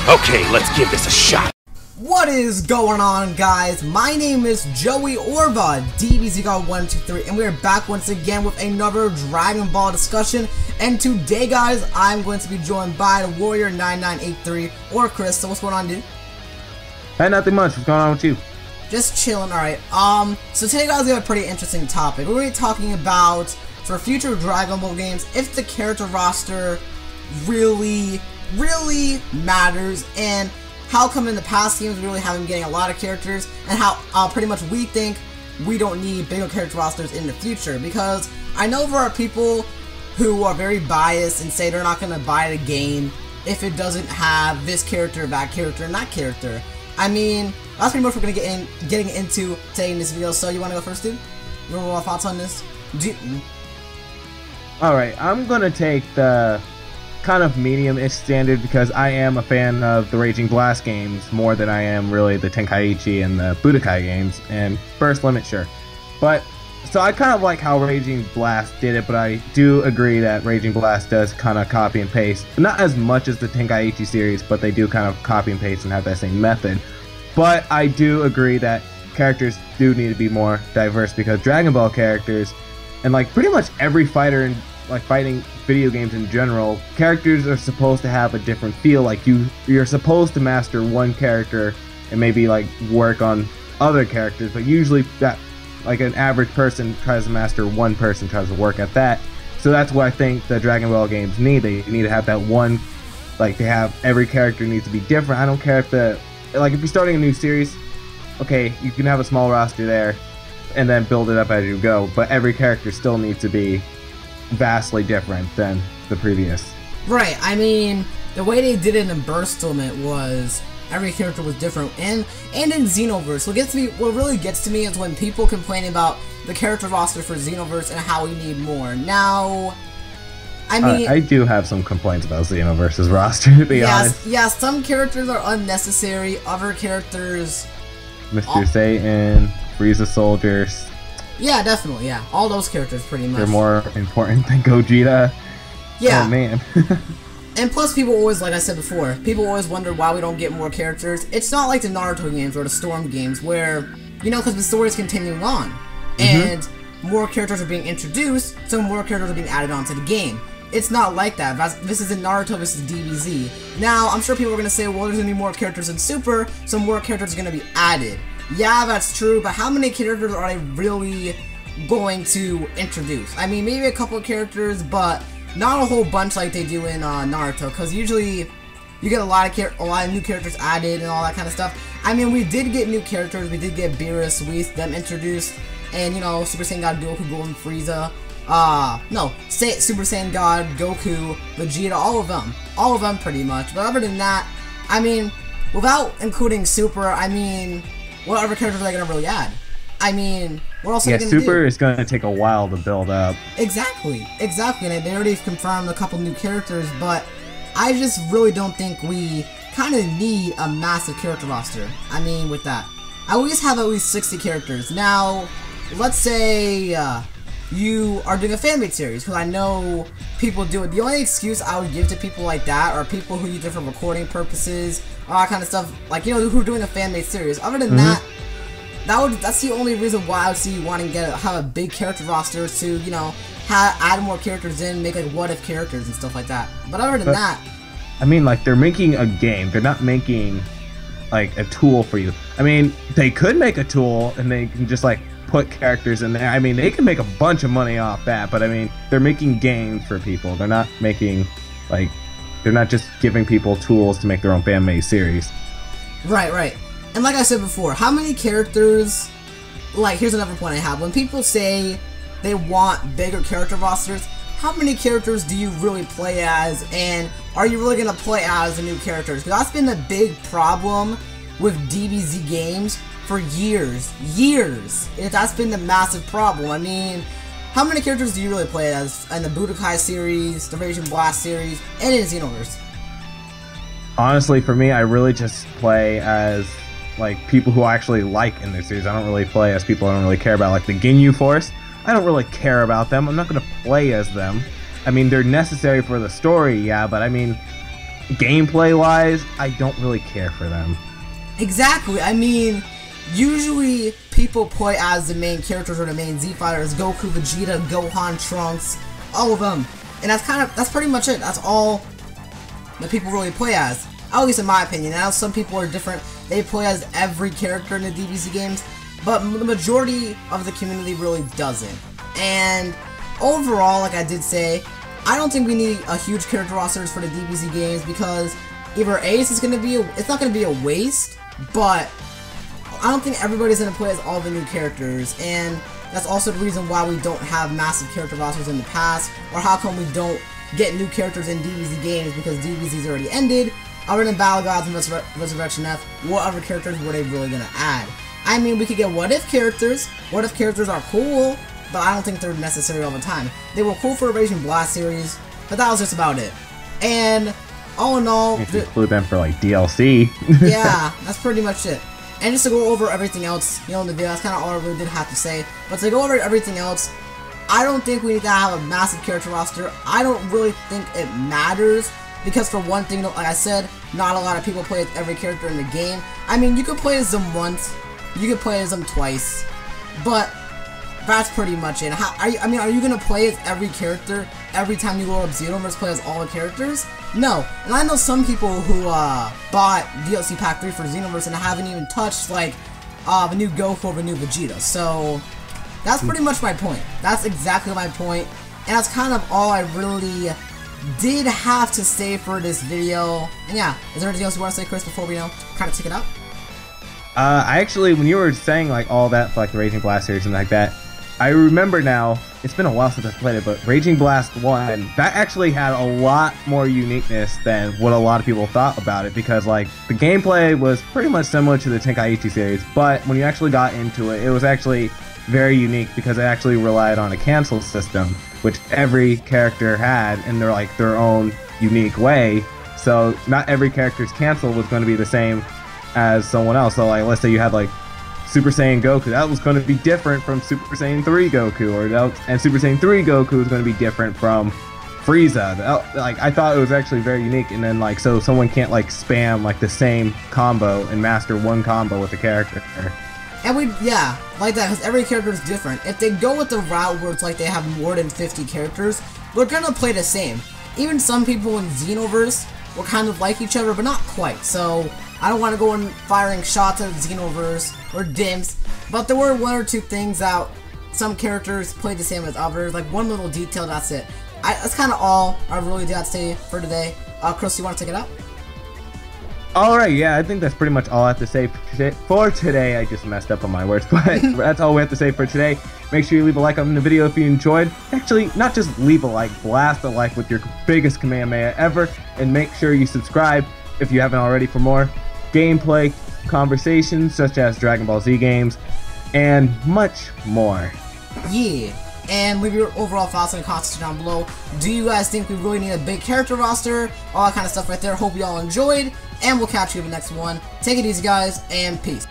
Okay, let's give this a shot. What is going on, guys? My name is Joey Orva, THEDBZGOD123, and we are back once again with another Dragon Ball discussion. And today, guys, I'm going to be joined by the Warrior9983, or Chris. So what's going on, dude? Hey, nothing much. What's going on with you? Just chilling, alright. So today, guys, we have a pretty interesting topic. We're going to be talking about, for future Dragon Ball games, if the character roster really matters, and how come in the past games we really haven't been getting a lot of characters, and how pretty much we think we don't need bigger character rosters in the future. Because I know there are people who are very biased and say they're not going to buy the game if it doesn't have this character, that character, and that character. I mean, that's pretty much what we're going to getting into today in this video. So you want to go first, dude? You want more thoughts on this? Alright, I'm going to take the kind of medium-ish standard because I am a fan of the Raging Blast games more than I am really the Tenkaichi and the Budokai games, and Burst Limit, sure. But, so I kind of like how Raging Blast did it, but I do agree that Raging Blast does kind of copy and paste. Not as much as the Tenkaichi series, but they do kind of copy and paste and have that same method. But I do agree that characters do need to be more diverse because Dragon Ball characters, and like pretty much every fighter in like fighting video games in general, characters are supposed to have a different feel. Like you're supposed to master one character and maybe like work on other characters, but usually that like an average person tries to master one person, tries to work at that. So that's what I think the Dragon Ball games need. They need to have that one, like they have every character needs to be different. I don't care if if you're starting a new series, okay, you can have a small roster there and then build it up as you go, but every character still needs to be vastly different than the previous. Right, I mean, the way they did it in Burst Limit was every character was different, and in Xenoverse. What really gets to me is when people complain about the character roster for Xenoverse and how we need more. Now, I mean, I do have some complaints about Xenoverse's roster, to be honest. Yeah, some characters are unnecessary, other characters... Mr. Satan, Frieza Soldiers... Yeah, definitely, yeah. All those characters, pretty much. They're more important than Gogeta. Yeah. Oh, man. And plus, people always, like I said before, people always wonder why we don't get more characters. It's not like the Naruto games or the Storm games where, you know, because the story is continuing on. And more characters are being introduced, so more characters are being added onto the game. It's not like that. This is in Naruto, this is DBZ. Now, I'm sure people are going to say, well, there's going to be more characters in Super, so more characters are going to be added. Yeah, that's true, but how many characters are they really going to introduce? I mean, maybe a couple of characters, but not a whole bunch like they do in Naruto, because usually you get a lot of new characters added and all that kind of stuff. I mean, we did get new characters. We did get Beerus, Whis, them introduced, and, you know, Super Saiyan God, Goku, Golden Frieza, Super Saiyan God, Goku, Vegeta, all of them pretty much. But other than that, I mean, without including Super, I mean, what other characters are they going to really add? I mean, what else are they going to do? Super is going to take a while to build up. Exactly. And they already confirmed a couple new characters, but I just really don't think we kind of need a massive character roster. I mean, with that. I always have at least 60 characters. Now, let's say you are doing a fan-made series, because I know people do it. The only excuse I would give to people like that are people who use it for recording purposes, all that kind of stuff, like, you know, who are doing a fan-made series. Other than that, that's the only reason why I would see you wanting to have a big character roster to, you know, add more characters in, make like what-if characters and stuff like that. But other than that, I mean, like, they're making a game. They're not making like a tool for you. I mean, they could make a tool and they can just like put characters in there. I mean, they can make a bunch of money off that, but I mean, they're making games for people. They're not making, like, they're not just giving people tools to make their own fan-made series. Right. And like I said before, how many characters, like, here's another point I have. When people say they want bigger character rosters, how many characters do you really play as, and are you really going to play as the new characters? Because that's been a big problem with DBZ games for years. That's been the massive problem. I mean, how many characters do you really play as in the Budokai series, the Raging Blast series, and in Xenoverse? Honestly, for me, I really just play as like people who I actually like in the series. I don't really play as people I don't really care about, like the Ginyu Force. I don't really care about them. I'm not going to play as them. I mean, they're necessary for the story, yeah, but I mean, gameplay-wise, I don't really care for them. Exactly. I mean, usually people play as the main characters or the main Z fighters: Goku, Vegeta, Gohan, Trunks, all of them. And that's pretty much it. That's all that people really play as. At least in my opinion. Now some people are different. They play as every character in the DBZ games, but the majority of the community really doesn't. And overall, like I did say, I don't think we need a huge character rosters for the DBZ games, because either Ace is going to be it's not going to be a waste, but I don't think everybody's going to play as all the new characters, and that's also the reason why we don't have massive character rosters in the past, or how come we don't get new characters in DBZ games, because DBZ's already ended. Other than Battle Gods and Resurrection F, what other characters were they really going to add? I mean, we could get What If characters. What If characters are cool, but I don't think they're necessary all the time. They were cool for the Raging Blast series, but that was just about it. And all in all, if you include them for like DLC. Yeah, that's pretty much it. And just to go over everything else, in the video, that's kind of all I really did have to say. But to go over everything else, I don't think we need to have a massive character roster. I don't really think it matters, because for one thing, like I said, not a lot of people play as every character in the game. I mean, you could play as them once, you could play as them twice, but that's pretty much it. Are you gonna play as every character every time you load up Xenoverse, play as all the characters? No. And I know some people who bought DLC Pack 3 for Xenoverse and haven't even touched like the new Goku or the new Vegeta. So that's pretty much my point. That's exactly my point. And that's kind of all I really did have to say for this video. And yeah, is there anything else you want to say, Chris, before we kind of take it out? I actually, when you were saying like all that for like the Raging Blast series and like that, I remember now, it's been a while since I played it, but Raging Blast 1, that actually had a lot more uniqueness than what a lot of people thought about it, because like the gameplay was pretty much similar to the Tenkaichi series, but when you actually got into it, it was actually very unique because it actually relied on a cancel system, which every character had in their own unique way. So not every character's cancel was going to be the same as someone else. So like, let's say you had like Super Saiyan Goku, that was going to be different from Super Saiyan 3 Goku, and Super Saiyan 3 Goku was going to be different from Frieza. Like, I thought it was actually very unique, and then like, so someone can't like spam like the same combo and master one combo with the character. And yeah, like that, because every character is different. If they go with the route where it's like they have more than 50 characters, they're gonna play the same. Even some people in Xenoverse were kind of like each other, but not quite. So I don't want to go in firing shots at Xenoverse or Dimps, but there were one or two things that some characters played the same as others, like one little detail, that's it. That's kind of all I really did have to say for today. Chris, you want to take it out? Alright, yeah, I think that's pretty much all I have to say for today. I just messed up on my words, but that's all we have to say for today. Make sure you leave a like on the video if you enjoyed. Actually, not just leave a like, blast a like with your biggest Kamehameha ever, and make sure you subscribe if you haven't already for more gameplay conversations such as Dragon Ball Z games and much more. Yeah, and leave your overall thoughts in the comments down below. Do you guys think we really need a big character roster? All that kind of stuff right there. Hope you all enjoyed, and we'll catch you in the next one. Take it easy, guys, and peace.